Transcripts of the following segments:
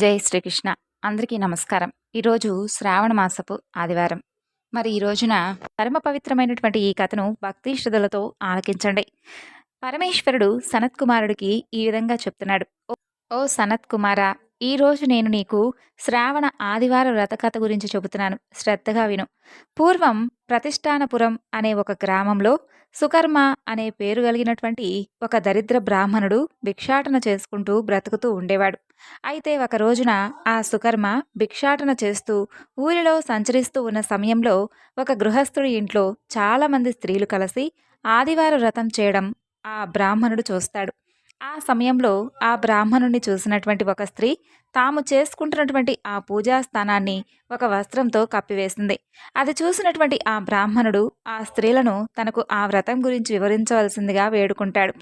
జై శ్రీకృష్ణ. అందరికీ నమస్కారం. ఈరోజు శ్రావణ మాసపు ఆదివారం. మరి ఈ రోజున పరమ పవిత్రమైనటువంటి ఈ కథను భక్తి శ్రద్ధలతో ఆలకించండి. పరమేశ్వరుడు సనత్ కుమారుడికి ఈ విధంగా చెప్తున్నాడు. ఓ సనత్ కుమారా, ఈరోజు నేను నీకు శ్రావణ ఆదివార వ్రత కథ గురించి చెబుతున్నాను. శ్రద్ధగా విను. పూర్వం ప్రతిష్టానపురం అనే ఒక గ్రామంలో సుకర్మ అనే పేరు కలిగినటువంటి ఒక దరిద్ర బ్రాహ్మణుడు భిక్షాటన చేసుకుంటూ బ్రతుకుతూ ఉండేవాడు. అయితే ఒక రోజున ఆ సుకర్మ భిక్షాటన చేస్తూ ఊరిలో సంచరిస్తూ ఉన్న సమయంలో ఒక గృహస్థుడి ఇంట్లో చాలామంది స్త్రీలు కలిసి ఆదివార వ్రతం చేయడం ఆ బ్రాహ్మణుడు చూస్తాడు. ఆ సమయంలో ఆ బ్రాహ్మణుణ్ణి చూసినటువంటి ఒక స్త్రీ తాము చేసుకుంటున్నటువంటి ఆ పూజా స్థానాన్ని ఒక వస్త్రంతో కప్పివేసింది. అది చూసినటువంటి ఆ బ్రాహ్మణుడు ఆ స్త్రీలను తనకు ఆ వ్రతం గురించి వివరించవలసిందిగా వేడుకుంటాడు.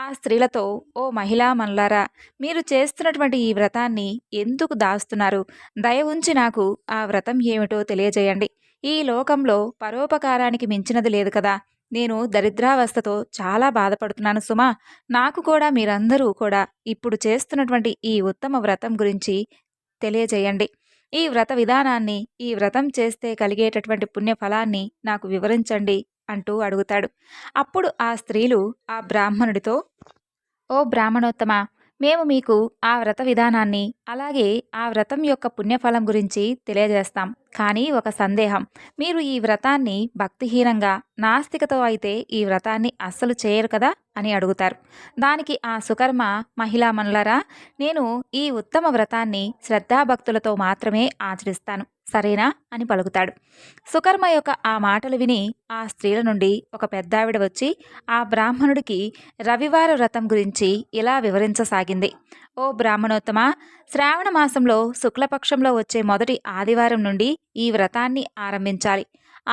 ఆ స్త్రీలతో, ఓ మహిళా మనులారా, మీరు చేస్తున్నటువంటి ఈ వ్రతాన్ని ఎందుకు దాస్తున్నారు? దయ ఉంచి నాకు ఆ వ్రతం ఏమిటో తెలియజేయండి. ఈ లోకంలో పరోపకారానికి మించినది లేదు కదా. నేను దరిద్రావస్థతో చాలా బాధపడుతున్నాను సుమా. నాకు కూడా మీరందరూ కూడా ఇప్పుడు చేస్తున్నటువంటి ఈ ఉత్తమ వ్రతం గురించి తెలియజేయండి. ఈ వ్రత విధానాన్ని, ఈ వ్రతం చేస్తే కలిగేటటువంటి పుణ్యఫలాన్ని నాకు వివరించండి అంటూ అడుగుతాడు. అప్పుడు ఆ స్త్రీలు ఆ బ్రాహ్మణుడితో, ఓ బ్రాహ్మణోత్తమ, మేము మీకు ఆ వ్రత విధానాన్ని అలాగే ఆ వ్రతం యొక్క పుణ్యఫలం గురించి తెలియజేస్తాం. కానీ ఒక సందేహం, మీరు ఈ వ్రతాన్ని భక్తిహీనంగా నాస్తికతో అయితే ఈ వ్రతాన్ని అస్సలు చేయరు కదా అని అడుగుతారు. దానికి ఆ సుకర్మ, మహిళా మనులరా, నేను ఈ ఉత్తమ వ్రతాన్ని శ్రద్ధాభక్తులతో మాత్రమే ఆచరిస్తాను, సరేనా అని పలుకుతాడు. సుకర్మ యొక్క ఆ మాటలు విని ఆ స్త్రీల నుండి ఒక పెద్దావిడ వచ్చి ఆ బ్రాహ్మణుడికి రవివార వ్రతం గురించి ఇలా వివరించసాగింది. ఓ బ్రాహ్మణోత్తమ, శ్రావణ మాసంలో శుక్లపక్షంలో వచ్చే మొదటి ఆదివారం నుండి ఈ వ్రతాన్ని ఆరంభించాలి.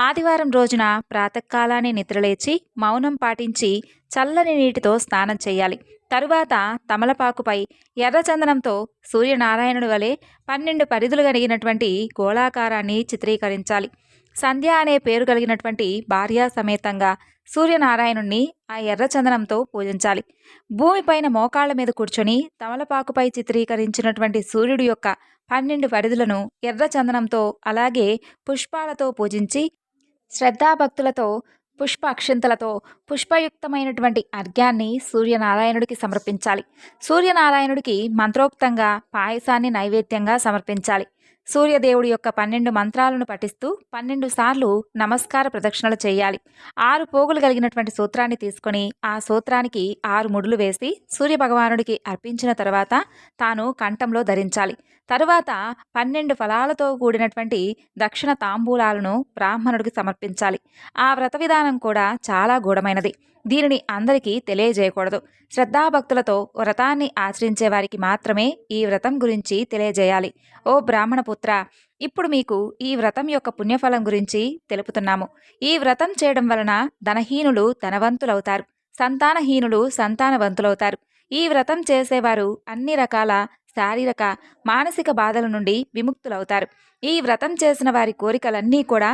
ఆదివారం రోజున ప్రాతకాలాన్ని నిద్రలేచి మౌనం పాటించి చల్లని నీటితో స్నానం చేయాలి. తరువాత తమలపాకుపై ఎర్రచందనంతో సూర్యనారాయణుడి వలె 12 పరిధులు కలిగినటువంటి గోళాకారాన్ని చిత్రీకరించాలి. సంధ్య అనే పేరు కలిగినటువంటి భార్యా సమేతంగా సూర్యనారాయణుణ్ణి ఆ ఎర్రచందనంతో పూజించాలి. భూమిపైన మోకాళ్ల మీద కూర్చొని తమలపాకుపై చిత్రీకరించినటువంటి సూర్యుడి యొక్క 12 పరిధులను ఎర్రచందనంతో అలాగే పుష్పాలతో పూజించి శ్రద్ధాభక్తులతో పుష్ప అక్షింతలతో పుష్పయుక్తమైనటువంటి అర్ఘ్యాన్ని సూర్యనారాయణుడికి సమర్పించాలి. సూర్యనారాయణుడికి మంత్రోక్తంగా పాయసాన్ని నైవేద్యంగా సమర్పించాలి. సూర్యదేవుడి యొక్క 12 మంత్రాలను పఠిస్తూ 12 సార్లు నమస్కార ప్రదక్షిణలు చేయాలి. 6 పోగులు కలిగినటువంటి సూత్రాన్ని తీసుకొని ఆ సూత్రానికి 6 ముడులు వేసి సూర్యభగవానుడికి అర్పించిన తర్వాత తాను కంఠంలో ధరించాలి. తరువాత 12 ఫలాలతో కూడినటువంటి దక్షిణ తాంబూలాలను బ్రాహ్మణుడికి సమర్పించాలి. ఆ వ్రత విధానం కూడా చాలా గూఢమైనది. దీనిని అందరికీ తెలియజేయకూడదు. శ్రద్ధాభక్తులతో వ్రతాన్ని ఆచరించే వారికి మాత్రమే ఈ వ్రతం గురించి తెలియజేయాలి. ఓ బ్రాహ్మణపుత్ర, ఇప్పుడు మీకు ఈ వ్రతం యొక్క పుణ్యఫలం గురించి తెలుపుతున్నాము. ఈ వ్రతం చేయడం వలన ధనహీనులు ధనవంతులవుతారు, సంతానహీనులు సంతానవంతులవుతారు. ఈ వ్రతం చేసేవారు అన్ని రకాల శారీరక, మానసిక బాధల నుండి విముక్తులవుతారు. ఈ వ్రతం చేసిన వారి కోరికలన్నీ కూడా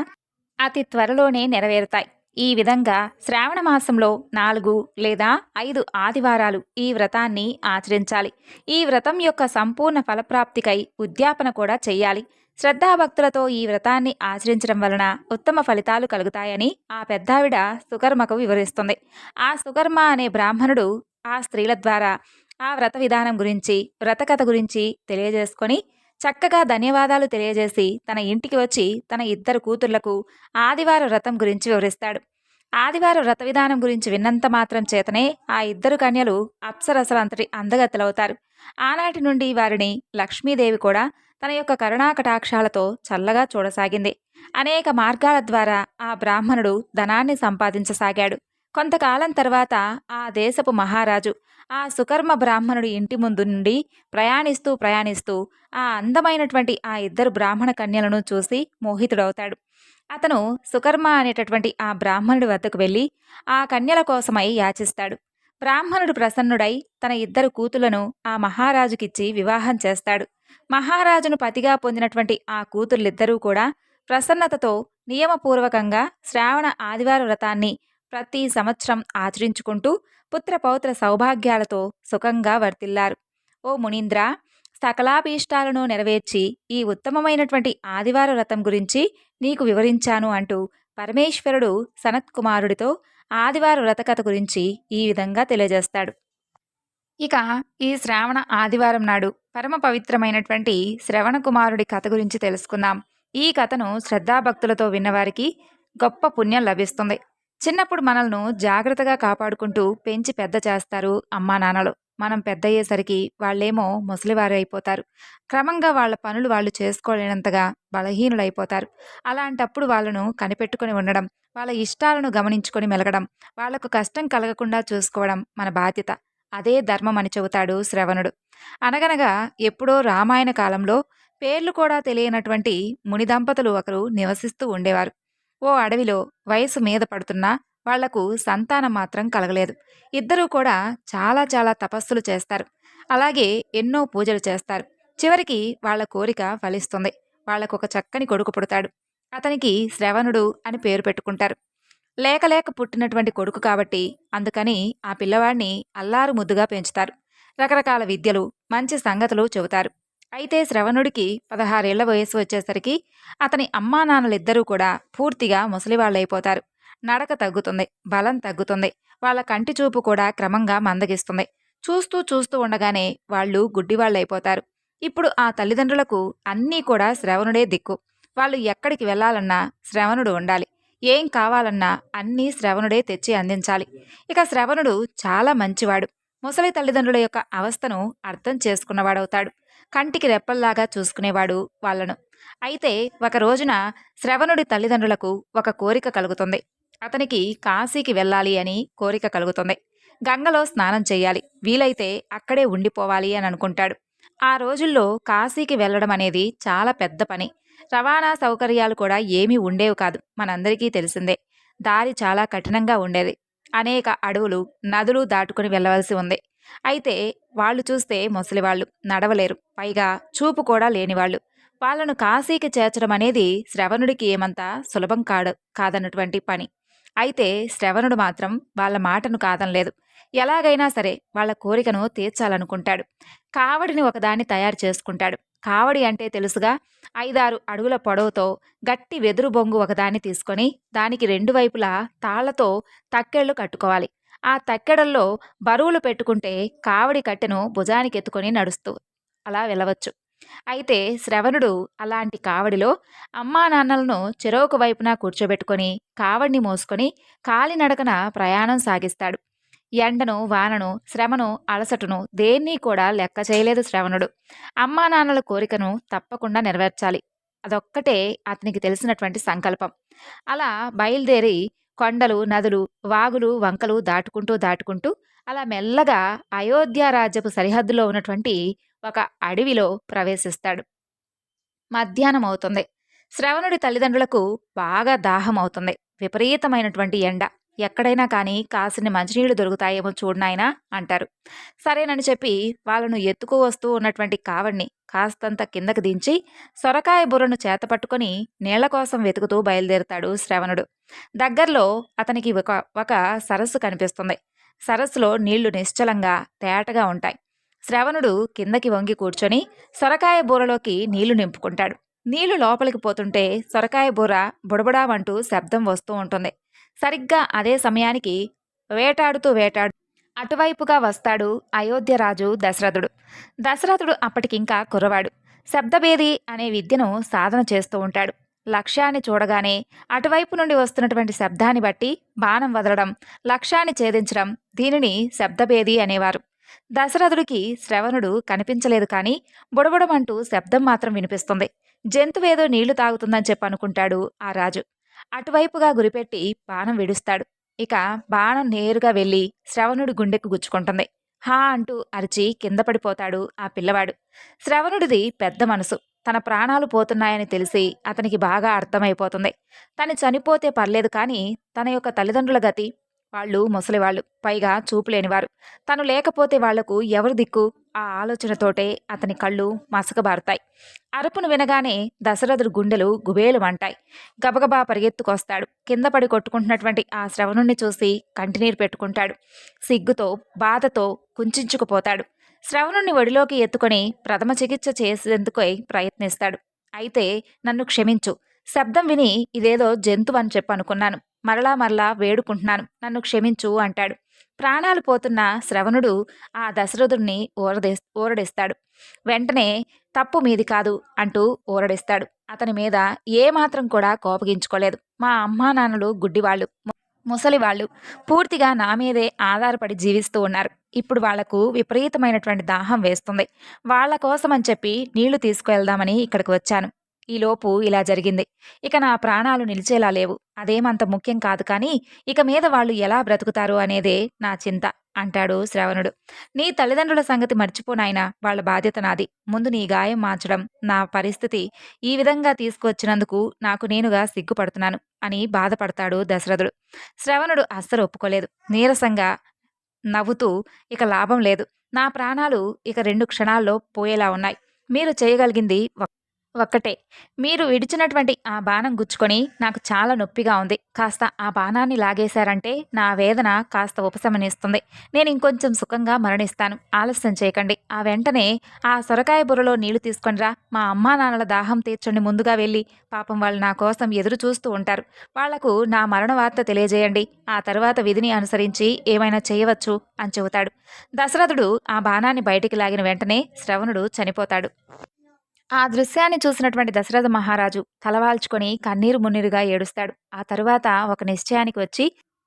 అతి త్వరలోనే నెరవేరుతాయి. ఈ విధంగా శ్రావణ మాసంలో 4 లేదా 5 ఆదివారాలు ఈ వ్రతాన్ని ఆచరించాలి. ఈ వ్రతం యొక్క సంపూర్ణ ఫలప్రాప్తికై ఉద్యాపన కూడా చెయ్యాలి. శ్రద్ధాభక్తులతో ఈ వ్రతాన్ని ఆచరించడం వలన ఉత్తమ ఫలితాలు కలుగుతాయని ఆ పెద్దావిడ సుకర్మకు వివరిస్తుంది. ఆ సుకర్మ అనే బ్రాహ్మణుడు ఆ స్త్రీల ద్వారా ఆ వ్రత విధానం గురించి, వ్రతకథ గురించి తెలియజేసుకొని చక్కగా ధన్యవాదాలు తెలియజేసి తన ఇంటికి వచ్చి తన 2 కూతుర్లకు ఆదివార వ్రతం గురించి వివరిస్తాడు. ఆదివార వ్రత విధానం గురించి విన్నంత మాత్రం చేతనే ఆ 2 కన్యలు అప్సరసలంతటి అందగత్తెలవుతారు. ఆనాటి నుండి వారిని లక్ష్మీదేవి కూడా తన యొక్క కరుణాకటాక్షాలతో చల్లగా చూడసాగింది. అనేక మార్గాల ద్వారా ఆ బ్రాహ్మణుడు ధనాన్ని సంపాదించసాగాడు. కొంతకాలం తర్వాత ఆ దేశపు మహారాజు ఆ సుకర్మ బ్రాహ్మణుడి ఇంటి ముందు నుండి ప్రయాణిస్తూ ఆ అందమైనటువంటి ఆ 2 బ్రాహ్మణ కన్యలను చూసి మోహితుడవుతాడు. అతను సుకర్మ అనేటటువంటి ఆ బ్రాహ్మణుడి వద్దకు వెళ్ళి ఆ కన్యల కోసమై యాచిస్తాడు. బ్రాహ్మణుడు ప్రసన్నుడై తన 2 కూతులను ఆ మహారాజుకిచ్చి వివాహం చేస్తాడు. మహారాజును పతిగా పొందినటువంటి ఆ కూతుర్లిద్దరూ కూడా ప్రసన్నతతో నియమపూర్వకంగా శ్రావణ ఆదివార వ్రతాన్ని ప్రతి సంవత్సరం ఆచరించుకుంటూ పుత్ర పౌత్ర సౌభాగ్యాలతో సుఖంగా వర్తిల్లారు. ఓ మునీంద్ర, సకలాభీష్టాలను నెరవేర్చి ఈ ఉత్తమమైనటువంటి ఆదివార వ్రతం గురించి నీకు వివరించాను అంటూ పరమేశ్వరుడు సనత్కుమారుడితో ఆదివార వ్రతకథ గురించి ఈ విధంగా తెలియజేస్తాడు. ఇక ఈ శ్రావణ ఆదివారం నాడు పరమ పవిత్రమైనటువంటి శ్రవణ కుమారుడి కథ గురించి తెలుసుకుందాం. ఈ కథను శ్రద్ధాభక్తులతో విన్నవారికి గొప్ప పుణ్యం లభిస్తుంది. చిన్నప్పుడు మనల్ని జాగ్రత్తగా కాపాడుకుంటూ పెంచి పెద్ద చేస్తారు అమ్మా నాన్నలు. మనం పెద్దయ్యేసరికి వాళ్ళేమో ముసలివారు అయిపోతారు. క్రమంగా వాళ్ళ పనులు వాళ్ళు చేసుకోలేనంతగా బలహీనులైపోతారు. అలాంటప్పుడు వాళ్ళను కనిపెట్టుకుని ఉండడం, వాళ్ళ ఇష్టాలను గమనించుకొని మెలగడం, వాళ్లకు కష్టం కలగకుండా చూసుకోవడం మన బాధ్యత. అదే ధర్మం అని చెబుతాడు శ్రవణుడు. అనగనగా ఎప్పుడో రామాయణ కాలంలో పేర్లు కూడా తెలియనటువంటి ముని దంపతులు ఒకరు నివసిస్తూ ఉండేవారు. ఓ అడవిలో వయసు మీద పడుతున్నా వాళ్లకు సంతానం మాత్రం కలగలేదు. ఇద్దరూ కూడా చాలా చాలా తపస్సులు చేస్తారు. అలాగే ఎన్నో పూజలు చేస్తారు. చివరికి వాళ్ళ కోరిక ఫలిస్తుంది. వాళ్లకొక చక్కని కొడుకు పుడతాడు. అతనికి శ్రవణుడు అని పేరు పెట్టుకుంటారు. లేక లేక పుట్టినటువంటి కొడుకు కాబట్టి అందుకని ఆ పిల్లవాడిని అల్లారు ముద్దుగా పెంచుతారు. రకరకాల విద్యలు, మంచి సంగతులు చెబుతారు. అయితే శ్రవణుడికి 16 ఏళ్ల వయసు వచ్చేసరికి అతని అమ్మా నాన్నలిద్దరూ కూడా పూర్తిగా ముసలివాళ్ళైపోతారు. నడక తగ్గుతుంది, బలం తగ్గుతుంది. వాళ్ళ కంటి చూపు కూడా క్రమంగా మందగిస్తుంది. చూస్తూ చూస్తూ ఉండగానే వాళ్ళు గుడ్డివాళ్ళైపోతారు. ఇప్పుడు ఆ తల్లిదండ్రులకు అన్నీ కూడా శ్రవణుడే దిక్కు. వాళ్ళు ఎక్కడికి వెళ్లాలన్నా శ్రవణుడు ఉండాలి. ఏం కావాలన్నా అన్నీ శ్రవణుడే తెచ్చి అందించాలి. ఇక శ్రవణుడు చాలా మంచివాడు. ముసలి తల్లిదండ్రుల యొక్క అవస్థను అర్థం చేసుకున్నవాడవుతాడు. కంటికి రెప్పల్లాగా చూసుకునేవాడు వాళ్లను. అయితే ఒక రోజున శ్రవణుడి తల్లిదండ్రులకు ఒక కోరిక కలుగుతుంది. అతనికి కాశీకి వెళ్ళాలి అని కోరిక కలుగుతుంది. గంగలో స్నానం చెయ్యాలి, వీలైతే అక్కడే ఉండిపోవాలి అని అనుకుంటాడు. ఆ రోజుల్లో కాశీకి వెళ్లడం అనేది చాలా పెద్ద పని. రవాణా సౌకర్యాలు కూడా ఏమీ ఉండేవి కాదు. మనందరికీ తెలిసిందే. దారి చాలా కఠినంగా ఉండేది. అనేక అడవులు, నదులు దాటుకుని వెళ్ళవలసి ఉంది. అయితే వాళ్ళు చూస్తే ముసలివాళ్లు, నడవలేరు. పైగా చూపు కూడా లేనివాళ్లు. వాళ్లను కాశీకి చేర్చడం అనేది శ్రవణుడికి ఏమంతా సులభం కాదన్నటువంటి పని. అయితే శ్రవణుడు మాత్రం వాళ్ళ మాటను కాదనలేదు. ఎలాగైనా సరే వాళ్ళ కోరికను తీర్చాలనుకుంటాడు. కావడిని ఒకదాన్ని తయారు చేసుకుంటాడు. కావడి అంటే తెలుసుగా, 5-6 అడుగుల పొడవుతో గట్టి వెదురు బొంగు ఒకదాన్ని తీసుకొని దానికి 2 వైపులా తాళ్లతో తక్కెళ్ళు కట్టుకోవాలి. ఆ తక్కెడల్లో బరువులు పెట్టుకుంటే కావడి కట్టెను భుజానికి ఎత్తుకొని నడుస్తూ అలా వెళ్ళవచ్చు. అయితే శ్రవణుడు అలాంటి కావడిలో అమ్మా నాన్నలను చెరొక వైపున కూర్చోబెట్టుకొని కావడిని మోసుకొని కాలినడకన ప్రయాణం సాగిస్తాడు. ఎండను, వానను, శ్రమను, అలసటను దేన్నీ కూడా లెక్క చేయలేదు శ్రవణుడు. అమ్మా నాన్నల కోరికను తప్పకుండా నెరవేర్చాలి. అదొక్కటే అతనికి తెలిసినటువంటి సంకల్పం. అలా బయలుదేరి కొండలు, నదులు, వాగులు, వంకలు దాటుకుంటూ అలా మెల్లగా అయోధ్య రాజ్యపు సరిహద్దులో ఉన్నటువంటి ఒక అడవిలో ప్రవేశిస్తాడు. మధ్యాహ్నం అవుతుంది. శ్రవణుడి తల్లిదండ్రులకు బాగా దాహం అవుతుంది. విపరీతమైనటువంటి ఎండ. ఎక్కడైనా కానీ కాసిని మంచినీళ్లు దొరుకుతాయేమో చూడనాయనా అంటారు. సరేనని చెప్పి వాళ్ళను ఎత్తుకు వస్తూ ఉన్నటువంటి కావడిని కాస్తంత కిందకు దించి సొరకాయ బుర్రను చేతపట్టుకొని నీళ్ల కోసం వెతుకుతూ బయలుదేరుతాడు శ్రవణుడు. దగ్గరలో అతనికి ఒక సరస్సు కనిపిస్తుంది. సరస్సులో నీళ్లు నిశ్చలంగా తేటగా ఉంటాయి. శ్రవణుడు కిందకి వంగి కూర్చొని సొరకాయ బూరలోకి నీళ్లు నింపుకుంటాడు. నీళ్లు లోపలికి పోతుంటే సొరకాయ బూర బుడబుడామంటూ శబ్దం వస్తూ ఉంటుంది. సరిగ్గా అదే సమయానికి వేటాడుతూ అటువైపుగా వస్తాడు అయోధ్యరాజు దశరథుడు. దశరథుడు అప్పటికింకా కుర్రవాడు. శబ్దభేది అనే విద్యను సాధన చేస్తూ ఉంటాడు. లక్ష్యాన్ని చూడగానే అటువైపు నుండి వస్తున్నటువంటి శబ్దాన్ని బట్టి బాణం వదలడం, లక్ష్యాన్ని ఛేదించడం, దీనిని శబ్దభేది అనేవారు. దశరథుడికి శ్రవణుడు కనిపించలేదు. కానీ బుడబుడమంటూ శబ్దం మాత్రం వినిపిస్తుంది. జంతువేదో నీళ్లు తాగుతుందని చెప్పనుకుంటాడు ఆ రాజు. అటువైపుగా గురిపెట్టి బాణం విడుస్తాడు. ఇక బాణం నేరుగా వెళ్ళి శ్రవణుడి గుండెకు గుచ్చుకుంటుంది. హా అంటూ అరిచి కింద పడిపోతాడు ఆ పిల్లవాడు. శ్రవణుడిది పెద్ద మనసు. తన ప్రాణాలు పోతున్నాయని తెలిసి అతనికి బాగా అర్థమైపోతుంది. తను చనిపోతే పర్లేదు, కానీ తన యొక్క తల్లిదండ్రుల గతి, వాళ్ళు ముసలివాళ్ళు, పైగా చూపులేనివారు. తను లేకపోతే వాళ్లకు ఎవరు దిక్కు? ఆ ఆలోచనతోటే అతని కళ్ళు మసకబారుతాయి. అరుపును వినగానే దశరథుడి గుండెలు గుబేలుమంటాయి. గబగబా పరిగెత్తుకొస్తాడు. కింద పడి కొట్టుకుంటున్నటువంటి ఆ శ్రవణుణ్ణి చూసి కంటినీరు పెట్టుకుంటాడు. సిగ్గుతో, బాధతో కుంచుకుపోతాడు. శ్రవణుణ్ణి ఒడిలోకి ఎత్తుకొని ప్రథమ చికిత్స చేసేందుకై ప్రయత్నిస్తాడు. అయితే నన్ను క్షమించు. శబ్దం విని ఇదేదో జంతువని చెప్పనుకున్నాను. మరలా మరలా వేడుకుంటున్నాను. నన్ను క్షమించు అంటాడు. ప్రాణాలు పోతున్న శ్రవణుడు ఆ దశరథుడిని ఊరడిస్తాడు. వెంటనే తప్పు మీది కాదు అంటూ ఊరడిస్తాడు. అతని మీద ఏమాత్రం కూడా కోపగించుకోలేదు. మా అమ్మానాన్నలు గుడ్డివాళ్ళు, ముసలివాళ్ళు, పూర్తిగా నా మీదే ఆధారపడి జీవిస్తూ ఉన్నారు. ఇప్పుడు వాళ్లకు విపరీతమైనటువంటి దాహం వేస్తుంది. వాళ్ళ కోసమని చెప్పి నీళ్లు తీసుకువెళ్దామని ఇక్కడికి వచ్చాను. ఈలోపు ఇలా జరిగింది. ఇక నా ప్రాణాలు నిలిచేలా లేవు. అదేమంత ముఖ్యం కాదు కానీ ఇక మీద వాళ్ళు ఎలా బ్రతుకుతారు అనేదే నా చింత అంటాడు శ్రవణుడు. నీ తల్లిదండ్రుల సంగతి మర్చిపోనాయనా, వాళ్ళ బాధ్యత నాది. ముందు నీ గాయం మార్చడం, నా పరిస్థితి ఈ విధంగా తీసుకువచ్చినందుకు నాకు నేనుగా సిగ్గుపడుతున్నాను అని బాధపడతాడు దశరథుడు. శ్రవణుడు అస్సలు ఒప్పుకోలేదు. నీరసంగా నవ్వుతూ, ఇక లాభం లేదు. నా ప్రాణాలు ఇక 2 క్షణాల్లో పోయేలా ఉన్నాయి. మీరు చేయగలిగింది ఒక్కటే. మీరు విడిచినటువంటి ఆ బాణం గుచ్చుకొని నాకు చాలా నొప్పిగా ఉంది. కాస్త ఆ బాణాన్ని లాగేశారంటే నా వేదన కాస్త ఉపశమనిస్తుంది. నేను ఇంకొంచెం సుఖంగా మరణిస్తాను. ఆలస్యం చేయకండి. ఆ వెంటనే ఆ సొరకాయ బుర్రలో నీళ్లు తీసుకొనిరా. మా అమ్మా నాన్నల దాహం తీర్చండి ముందుగా వెళ్ళి. పాపం వాళ్ళు నా కోసం ఎదురు చూస్తూ ఉంటారు. వాళ్లకు నా మరణ వార్త తెలియజేయండి. ఆ తరువాత విధిని అనుసరించి ఏమైనా చేయవచ్చు అని చెబుతాడు. దశరథుడు ఆ బాణాన్ని బయటికి లాగిన వెంటనే శ్రవణుడు చనిపోతాడు. ఆ దృశ్యాన్ని చూసినటువంటి దశరథ మహారాజు తలవాల్చుకొని కన్నీరు మున్నీరుగా ఏడుస్తాడు. ఆ తరువాత ఒక నిశ్చయానికి వచ్చి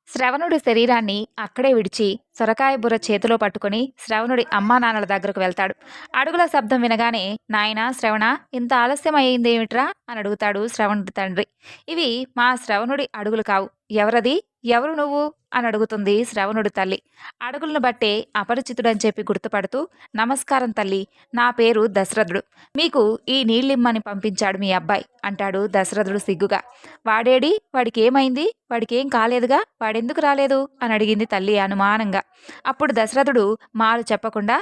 శ్రవణుడి శరీరాన్ని అక్కడే విడిచి సొరకాయ బుర్ర చేతిలో పట్టుకుని శ్రవణుడి అమ్మా నాన్నల దగ్గరకు వెళ్తాడు. అడుగుల శబ్దం వినగానే, నాయనా శ్రవణ, ఇంత ఆలస్యం అయ్యిందేమిట్రా అని అడుగుతాడు శ్రవణుడి తండ్రి. ఇవి మా శ్రవణుడి అడుగులు కావు. ఎవరది? ఎవరు నువ్వు అని అడుగుతుంది శ్రవణుడి తల్లి. అడుగులను బట్టే అపరిచితుడని చెప్పి గుర్తుపడుతూ, నమస్కారం తల్లి, నా పేరు దశరథుడు. మీకు ఈ నీళ్ళిమ్మని పంపించాడు మీ అబ్బాయి అంటాడు దశరథుడు సిగ్గుగా. వాడేడి? వాడికేమైంది? వాడికేం కాలేదుగా, వాడెందుకు రాలేదు అని అడిగింది తల్లి అనుమానంగా. అప్పుడు దశరథుడు మారు చెప్పకుండా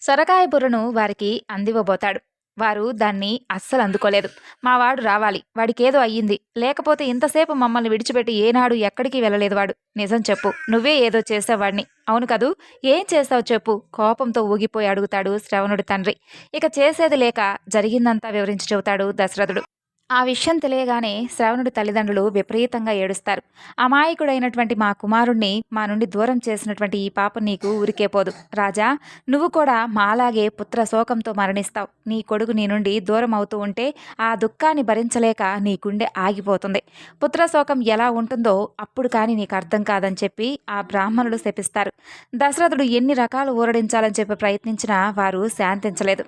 సొరకాయ బుర్రను వారికి అందివ్వబోతాడు. వారు దాన్ని అస్సలు అందుకోలేదు. మావాడు రావాలి, వాడికేదో అయ్యింది, లేకపోతే ఇంతసేపు మమ్మల్ని విడిచిపెట్టి ఏనాడు ఎక్కడికి వెళ్ళలేదు వాడు. నిజం చెప్పు, నువ్వే ఏదో చేసావాడిని, అవును కదూ? ఏం చేసావు చెప్పు కోపంతో ఊగిపోయి అడుగుతాడు శ్రవణుడి తండ్రి. ఇక చేసేది లేక జరిగిందంతా వివరించి చెబుతాడు దశరథుడు. ఆ విషయం తెలియగానే శ్రవణుడి తల్లిదండ్రులు విపరీతంగా ఏడుస్తారు. అమాయకుడైనటువంటి మా కుమారుణ్ణి మా నుండి దూరం చేసినటువంటి ఈ పాపం నీకు ఊరికేపోదు. రాజా, నువ్వు కూడా మాలాగే పుత్ర శోకంతో మరణిస్తావు. నీ కొడుకు నీ నుండి దూరం అవుతూ ఉంటే ఆ దుఃఖాన్ని భరించలేక నీ గుండె ఆగిపోతుంది. పుత్రశోకం ఎలా ఉంటుందో అప్పుడు కానీ నీకు అర్థం కాదని చెప్పి ఆ బ్రాహ్మణులు శపిస్తారు. దశరథుడు ఎన్ని రకాలు ఊరడించాలని చెప్పి ప్రయత్నించినా వారు శాంతించలేదు.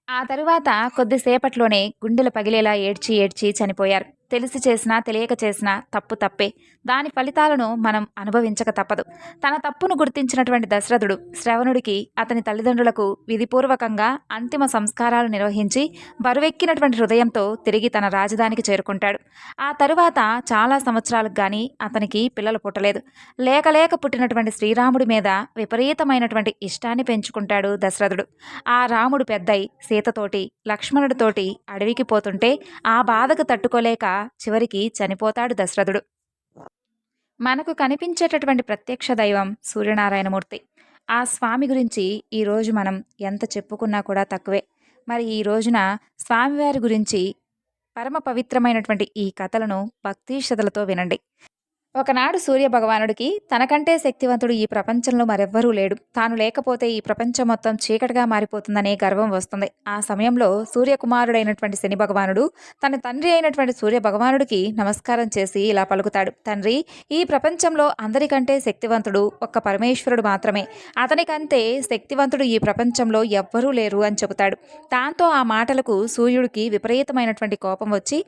ఆ తరువాత కొద్దిసేపట్లోనే గుండెలు పగిలేలా ఏడ్చి ఏడ్చి చనిపోయారు. తెలిసి చేసినా తెలియక చేసినా తప్పు తప్పే. దాని ఫలితాలను మనం అనుభవించక తప్పదు. తన తప్పును గుర్తించినటువంటి దశరథుడు శ్రవణుడికి, అతని తల్లిదండ్రులకు విధిపూర్వకంగా అంతిమ సంస్కారాలు నిర్వహించి బరువెక్కినటువంటి హృదయంతో తిరిగి తన రాజధానికి చేరుకుంటాడు. ఆ తరువాత చాలా సంవత్సరాలకు గాని అతనికి పిల్లలు పుట్టలేదు. లేక లేక పుట్టినటువంటి శ్రీరాముడి మీద విపరీతమైనటువంటి ఇష్టాన్ని పెంచుకుంటాడు దశరథుడు. ఆ రాముడు పెద్దై సీతతోటి లక్ష్మణుడితోటి అడవికి పోతుంటే ఆ బాధకు తట్టుకోలేక చివరికి చనిపోతాడు దశరథుడు. మనకు కనిపించేటటువంటి ప్రత్యక్ష దైవం సూర్యనారాయణమూర్తి. ఆ స్వామి గురించి ఈరోజు మనం ఎంత చెప్పుకున్నా కూడా తక్కువే. మరి ఈ రోజున స్వామివారి గురించి పరమ పవిత్రమైనటువంటి ఈ కథలను భక్తి శ్రద్ధలతో వినండి. ఒకనాడు సూర్యభగవానుడికి తనకంటే శక్తివంతుడు ఈ ప్రపంచంలో మరెవ్వరూ లేడు. తాను లేకపోతే ఈ ప్రపంచం మొత్తం చీకటిగా మారిపోతుందనే గర్వం వస్తుంది. ఆ సమయంలో సూర్యకుమారుడైనటువంటి శని భగవానుడు తన తండ్రి అయినటువంటి సూర్యభగవానుడికి నమస్కారం చేసి ఇలా పలుకుతాడు. తండ్రి, ఈ ప్రపంచంలో అందరికంటే శక్తివంతుడు ఒక్క పరమేశ్వరుడు మాత్రమే. అతనికంటే శక్తివంతుడు ఈ ప్రపంచంలో ఎవ్వరూ లేరు అని చెబుతాడు. దాంతో ఆ మాటలకు సూర్యుడికి విపరీతమైనటువంటి కోపం వచ్చి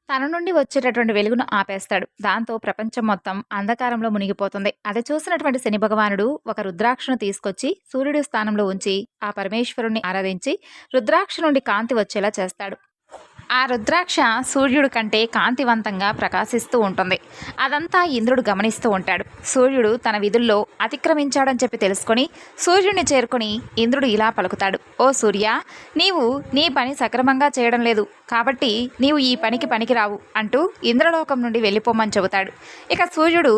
తన నుండి వచ్చేటటువంటి వెలుగును ఆపేస్తాడు. దాంతో ప్రపంచం మొత్తం అంధకారంలో మునిగిపోతుంది. అది చూసినటువంటి శని భగవానుడు ఒక రుద్రాక్షను తీసుకొచ్చి సూర్యుడి స్థానంలో ఉంచి ఆ పరమేశ్వరుణ్ణి ఆరాధించి రుద్రాక్ష నుండి కాంతి వచ్చేలా చేస్తాడు. ఆ రుద్రాక్ష సూర్యుడి కంటే కాంతివంతంగా ప్రకాశిస్తూ ఉంటుంది. అదంతా ఇంద్రుడు గమనిస్తూ ఉంటాడు. సూర్యుడు తన విధుల్లో అతిక్రమించాడని చెప్పి తెలుసుకొని సూర్యుడిని చేరుకొని ఇంద్రుడు ఇలా పలుకుతాడు: ఓ సూర్య, నీవు నీ పని సక్రమంగా చేయడం లేదు, కాబట్టి నీవు ఈ పనికి పనికిరావు అంటూ ఇంద్రలోకం నుండి వెళ్ళిపోమని చెబుతాడు. ఇక సూర్యుడు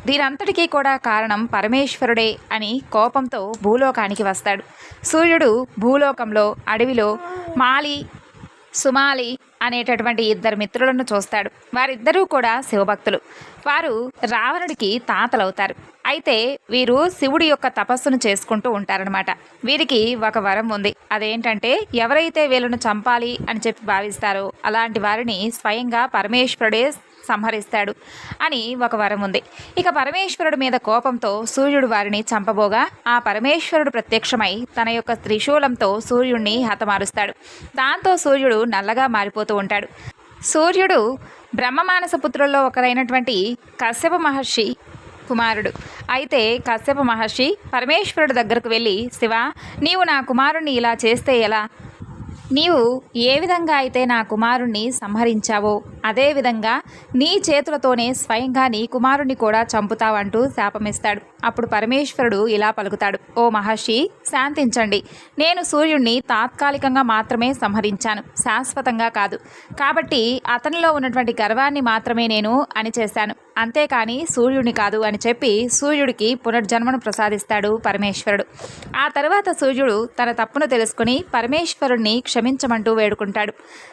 దీనంతటికీ కూడా కారణం పరమేశ్వరుడే అని కోపంతో భూలోకానికి వస్తాడు. సూర్యుడు భూలోకంలో అడవిలో మాలి, సుమాలి అనేటటువంటి ఇద్దరు మిత్రులను చూస్తాడు. వారిద్దరూ కూడా శివభక్తులు. వారు రావణుడికి తాతలవుతారు. అయితే వీరు శివుడి యొక్క తపస్సును చేసుకుంటూ ఉంటారనమాట. వీరికి ఒక వరం ఉంది. అదేంటంటే, ఎవరైతే వీళ్ళను చంపాలి అని చెప్పి భావిస్తారో అలాంటి వారిని స్వయంగా పరమేశ్వరుడే సంహరిస్తాడు అని ఒక వరం ఉంది. ఇక పరమేశ్వరుడి మీద కోపంతో సూర్యుడు వారిని చంపబోగా ఆ పరమేశ్వరుడు ప్రత్యక్షమై తన యొక్క త్రిశూలంతో సూర్యుడిని హతమారుస్తాడు. దాంతో సూర్యుడు నల్లగా మారిపోతూ ఉంటాడు. సూర్యుడు బ్రహ్మమానస పుత్రుల్లో ఒకరైనటువంటి కశ్యప మహర్షి కుమారుడు. అయితే కశ్యప మహర్షి పరమేశ్వరుడి దగ్గరకు వెళ్ళి, శివ, నీవు నా కుమారుణ్ణి ఇలా చేస్తే ఎలా? నీవు ఏ విధంగా అయితే నా కుమారుణ్ణి సంహరించావో అదేవిధంగా నీ చేతులతోనే స్వయంగా నీ కుమారుణ్ణి కూడా చంపుతావంటూ శాపమిస్తాడు. అప్పుడు పరమేశ్వరుడు ఇలా పలుకుతాడు: ఓ మహర్షి, శాంతించండి. నేను సూర్యుడిని తాత్కాలికంగా మాత్రమే సంహరించాను, శాశ్వతంగా కాదు. కాబట్టి అతనిలో ఉన్నటువంటి గర్వాన్ని మాత్రమే నేను అణిచేశాను, అంతేకాని సూర్యుడిని కాదు అని చెప్పి సూర్యుడికి పునర్జన్మను ప్రసాదిస్తాడు పరమేశ్వరుడు. ఆ తర్వాత సూర్యుడు తన తప్పును తెలుసుకుని పరమేశ్వరుణ్ణి క్షమించమంటూ వేడుకుంటాడు.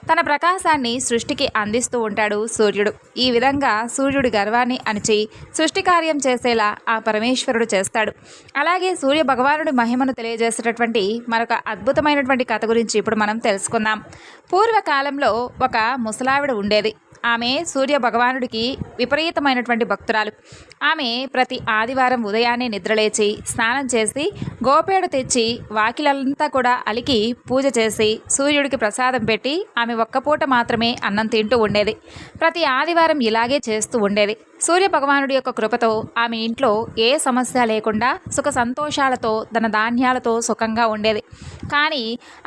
తన ప్రకాశాన్ని సృష్టికి అందిస్తూ ఉంటాడు సూర్యుడు. ఈ విధంగా సూర్యుడి గర్వాన్ని అణిచి సృష్టి కార్యం చేసేలా ఆ పరమేశ్వరుడు చేస్తాడు. అలాగే సూర్య భగవానుడి మహిమను తెలియజేసేటటువంటి మరొక అద్భుతమైనటువంటి కథ గురించి ఇప్పుడు మనం తెలుసుకుందాం. పూర్వకాలంలో ఒక ముసలావిడ ఉండేది. ఆమె సూర్య భగవానుడికి విపరీతమైనటువంటి భక్తురాలు. ఆమె ప్రతి ఆదివారం ఉదయాన్నే నిద్రలేచి స్నానం చేసి గోపేడు తెచ్చి వాకిలంతా కూడా అలికి పూజ చేసి సూర్యుడికి ప్రసాదం పెట్టి ఆమె ఒక్కపూట మాత్రమే అన్నం తింటూ ఉండేది. ప్రతి ఆదివారం ఇలాగే చేస్తూ ఉండేది. సూర్య భగవానుడి యొక్క కృపతో ఆమె ఇంట్లో ఏ సమస్య లేకుండా సుఖ సంతోషాలతో ధనధాన్యాలతో సుఖంగా ఉండేది. కానీ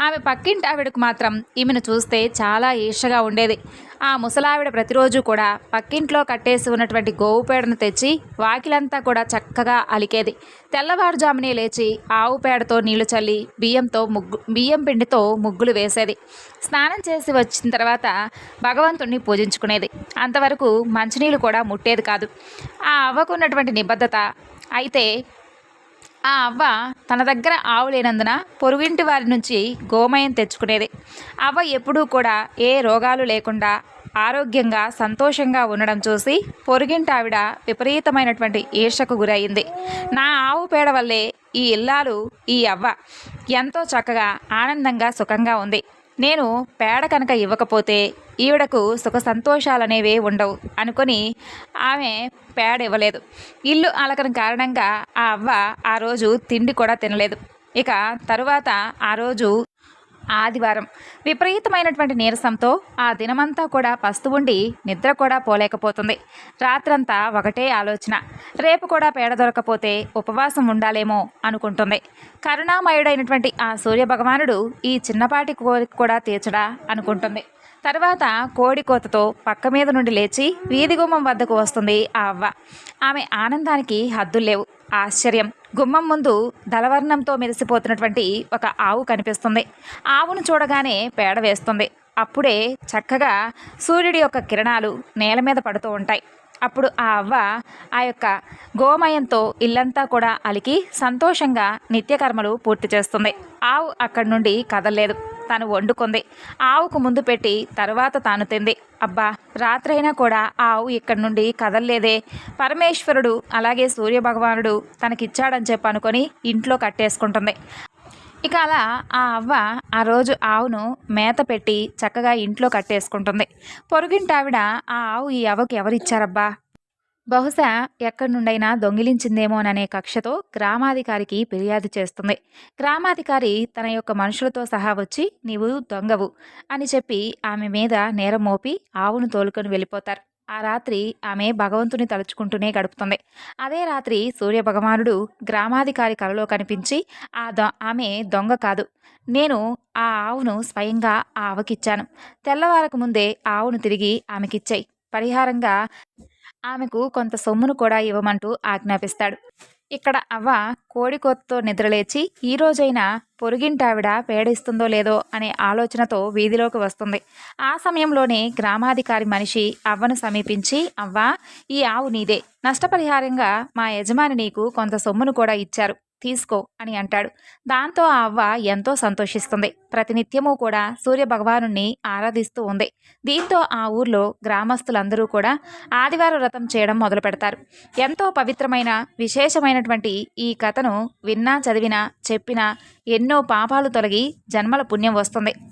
ఆమె పక్కింటి ఆవిడకు మాత్రం ఈమెను చూస్తే చాలా ఈర్షగా ఉండేది. ఆ ముసలావిడ ప్రతిరోజు కూడా పక్కింట్లో కట్టేసి ఉన్నటువంటి గోవు పేడను తెచ్చి వాకిలంతా కూడా చక్కగా అలికేది. తెల్లవారుజామునే లేచి ఆవు పేడతో నీళ్లు చల్లి బియ్యం పిండితో ముగ్గులు వేసేది. స్నానం చేసి వచ్చిన తర్వాత భగవంతుణ్ణి పూజించుకునేది. అంతవరకు మంచినీళ్ళు కూడా ముట్టేది కాదు. ఆ అవ్వకు ఉన్నటువంటి నిబద్ధత. అయితే ఆ అవ్వ తన దగ్గర ఆవు లేనందున పొరుగింటి వారి నుంచి గోమయం తెచ్చుకునేది. అవ్వ ఎప్పుడూ కూడా ఏ రోగాలు లేకుండా ఆరోగ్యంగా సంతోషంగా ఉండడం చూసి పొరుగింటి ఆవిడ విపరీతమైనటువంటి ఈర్షకు గురయింది. నా ఆవు పేడ వల్లే ఈ ఇల్లాలు, ఈ అవ్వ ఎంతో చక్కగా ఆనందంగా సుఖంగా ఉంది. నేను పేడ కనుక ఇవ్వకపోతే ఈవిడకు సుఖ సంతోషాలనేవే ఉండవు అనుకొని ఆమె పేడ ఇవ్వలేదు. ఇల్లు అలకని కారణంగా ఆ అవ్వ ఆ రోజు తిండి కూడా తినలేదు. ఇక తరువాత ఆ రోజు ఆదివారం విపరీతమైనటువంటి నీరసంతో ఆ దినమంతా కూడా పస్తు ఉండి నిద్ర కూడా పోలేకపోతుంది. రాత్రంతా ఒకటే ఆలోచన, రేపు కూడా పేడ దొరకపోతే ఉపవాసం ఉండాలేమో అనుకుంటుంది. కరుణామయుడైనటువంటి ఆ సూర్య భగవానుడు ఈ చిన్నపాటి కోరిక కూడా తీర్చడా అనుకుంటుంది. తర్వాత కోడి కోతతో పక్క మీద నుండి లేచి వీధి గుమ్మం వద్దకు వస్తుంది ఆ అవ్వ. ఆమె ఆనందానికి హద్దులు లేవు. ఆశ్చర్యం! గుమ్మం ముందు దళవర్ణంతో మెరిసిపోతున్నటువంటి ఒక ఆవు కనిపిస్తుంది. ఆవును చూడగానే పేడ వేస్తుంది. అప్పుడే చక్కగా సూర్యుడి యొక్క కిరణాలు నేల మీద పడుతూ ఉంటాయి. అప్పుడు ఆ అవ్వ ఆ యొక్క గోమయంతో ఇల్లంతా కూడా అలికి సంతోషంగా నిత్యకర్మలు పూర్తి చేస్తుంది. ఆవు అక్కడి నుండి కదలలేదు. తను వండుకుంది. ఆవుకు ముందు పెట్టి తరువాత తాను తింది. అబ్బా, రాత్రైనా కూడా ఆ ఆవు ఇక్కడి నుండి కదలలేదే. పరమేశ్వరుడు అలాగే సూర్యభగవానుడు తనకిచ్చాడని చెప్పి అనుకొని ఇంట్లో కట్టేసుకుంటుంది. ఇక అలా ఆ అవ్వ ఆ రోజు ఆవును మేత పెట్టి చక్కగా ఇంట్లో కట్టేసుకుంటుంది. పొరుగింటావిడ ఆ ఆవు ఈ అవ్వకి ఎవరిచ్చారబ్బా, బహుశా ఎక్కడి నుండైనా దొంగిలించిందేమోననే కక్షతో గ్రామాధికారికి ఫిర్యాదు చేస్తుంది. గ్రామాధికారి తన యొక్క మనుషులతో సహా వచ్చి నీవు దొంగవు అని చెప్పి ఆమె మీద నేరం మోపి ఆవును తోలుకొని వెళ్ళిపోతారు. ఆ రాత్రి ఆమె భగవంతుని తలుచుకుంటూనే గడుపుతుంది. అదే రాత్రి సూర్యభగవానుడు గ్రామాధికారి కలలో కనిపించి ఆమె దొంగ కాదు, నేను ఆ ఆవును స్వయంగా ఆ ఆవకిచ్చాను. తెల్లవారక ముందే ఆవును తిరిగి ఆమెకిచ్చేయి. పరిహారంగా ఆమెకు కొంత సొమ్మును కూడా ఇవ్వమంటూ ఆజ్ఞాపిస్తాడు. ఇక్కడ అవ్వ కోడికొత్తో నిద్రలేచి ఈ రోజైనా పొరుగింటావిడ పేడ ఇస్తుందో లేదో అనే ఆలోచనతో వీధిలోకి వస్తుంది. ఆ సమయంలోనే గ్రామాధికారి మనిషి అవ్వను సమీపించి, అవ్వా, ఈ ఆవు నీదే. నష్టపరిహారంగా మా యజమాని నీకు కొంత సొమ్మును కూడా ఇచ్చారు. తీసుకో అని అంటాడు. దాంతో ఆ అవ్వ ఎంతో సంతోషిస్తుంది. ప్రతినిత్యము కూడా సూర్య భగవానుణ్ణి ఆరాధిస్తూ ఉంది. దీంతో ఆ ఊర్లో గ్రామస్తులందరూ కూడా ఆదివారం వ్రతం చేయడం మొదలు పెడతారు. ఎంతో పవిత్రమైన విశేషమైనటువంటి ఈ కథను విన్నా, చదివినా, చెప్పినా ఎన్నో పాపాలు తొలగి జన్మల పుణ్యం వస్తుంది.